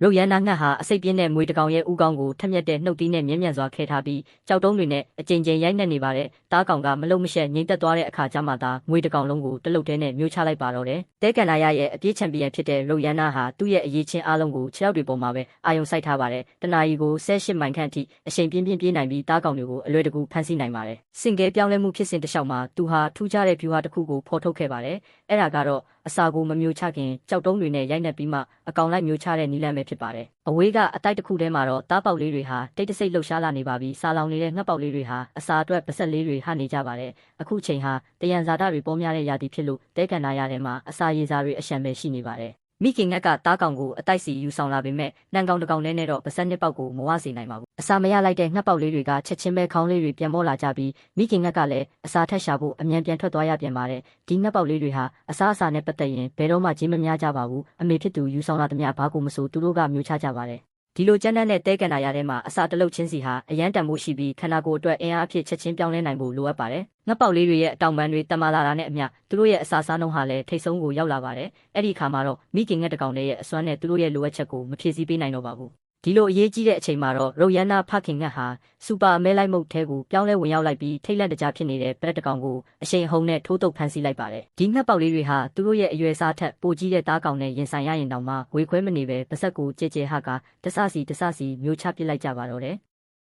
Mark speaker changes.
Speaker 1: ရုပ်ရန်နာငှက်ဟာအစိပ်ပြင်းတဲ့မွေတကောင်ရဲ့ဥကောင်းကိုထက်မြက်တဲ့နှုတ်သီးနဲ့မြဲမြံစွာခဲထားပြီးကြောက်တုံးတွေနဲ့အကြိမ်ကြိမ်ရိုက်နှက်နေပါတယ်။တားကောင်ကမလုံမရှက်ငိမ့်သက်သွားတဲ့အခါကျမှသာမွေတကောင်လုံးကိုတလုတ်ထဲနဲ့မျိုးချလိုက်ပါတော့တယ်။တဲကန်နာရရဲ့အပြေးချန်ပီယံဖြစ်တဲ့ရုပ်ရန်နာဟာသူ့ရဲ့အရေးချင်းအားလုံးကိုခြေထောက်တွေပေါ်မှာပဲအာယုံစိုက်ထားပါတယ်။တနာရီကို18မိုင်ခန့်အထိအချိန်ပြင်းပြေးနိုင်ပြီးတားကောင်တွေကိုအလွယ်တကူဖမ်းဆီးနိုင်ပါတယ်။စင်ကဲပြောင်းလဲမှုဖြစ်စဉ်တစ်လျှောက်မှာသူဟာထူးခြားတဲ့ view ဟာတစ်ခုကိုဖော်ထုတ်ခဲ့ပါတယ်။အဲ့ဒါကတော့အစာကိုမမျိုးချခင်ကြောက်တုံးတွေနဲ့ရိုက်နှက်ပြီးမှအကောင်လိုက်မျိုးချတဲ့နီလန်ပဲဖြစ်ပါတယ်။အဝေးကအတိုက်တစ်ခုထဲမှာတော့တားပေါက်လေးတွေဟာတိတ်တဆိတ်လှုပ်ရှားလာနေပါပြီ။စာလောင်နေတဲ့ငှက်ပေါက်လေးတွေဟာအစာအတွက်ပါဆက်လေးတွေဟနေကြပါတယ်။အခုချိန်ဟာတယံဇာတတွေပေါ်များတဲ့ရာသီဖြစ်လို့တဲကန်နာရထဲမှာအစာရည်စားတွေအရှံပဲရှိနေပါတယ်။မိခင်ငှက်ကတားကောင်ကိုအတိုက်စီယူဆောင်လာပေမဲ့နှံကောင်တစ်ကောင်နဲ့တော့ပါဆက်နှစ်ပေါက်ကိုမဝစေနိုင်ပါဘူး။အစာမရလိုက်တဲ့ငှက်ပေါက်လေးတွေကချက်ချင်းပဲခေါင်းလေးတွေပြန်ပေါ်လာကြပြီးမိခင်ငှက်ကလည်းအစာထက်ရှာဖို့အမြန်ပြန်ထွက်သွားရပြန်ပါတယ်။ဒီငှက်ပေါက်လေးတွေဟာအစာနဲ့ပတ်သက်ရင်ဘယ်တော့မှကြီးမများကြပါဘူး။အမေဖြစ်သူယူဆောင်လာသမျှဘာကိုမဆိုသူတို့ကမျိုးချကြပါတယ်။ဒီလိုကျန်းတဲ့တဲကန်နာရထဲမှာအစာတလုတ်ချင်းစီဟာအရန်တန်မှုရှိပြီးခန္ဓာကိုယ်အတွက်အင်အားအဖြစ်ချက်ချင်းပြောင်းလဲနိုင်ဖို့လိုအပ်ပါတယ်။ငှက်ပေါက်လေးတွေရဲ့အတောင်ပံတွေတမလာတာနဲ့အမျှသူတို့ရဲ့အစာစားနှုန်းဟာလည်းထိတ်ဆုံးကိုရောက်လာပါတယ်။အဲ့ဒီအခါမှာတော့မိခင်ငှက်တကောင်ရဲ့အစွမ်းနဲ့သူတို့ရဲ့လိုအပ်ချက်ကိုမဖြည့်ဆည်းပေးနိုင်တော့ပါဘူး။ဒီလိုအရေးကြီးတဲ့အချိန်မှာတော့ရုပ်ရန်နာဖခင်ငှက်ဟာစူပါအမဲလိုက်မုတ်ထဲကိုပြောင်းလဲဝင်ရောက်လိုက်ပြီးထိတ်လန့်တကြားဖြစ်နေတဲ့ပရက်တကောင်ကိုအရှိန်အဟုန်နဲ့ထိုးတုပ်ဖမ်းဆီးလိုက်ပါတယ်။ဒီငှက်ပေါက်လေးတွေဟာသူတို့ရဲ့အရွယ်စားထက်ပိုကြီးတဲ့သားကောင်နဲ့ရင်ဆိုင်ရရင်တောင်မှဝေခွဲမနေပဲပါဆက်ကိုကြဲကြဲဟကတဆစီမျိုးချပစ်လိုက်ကြပါတော့တယ်။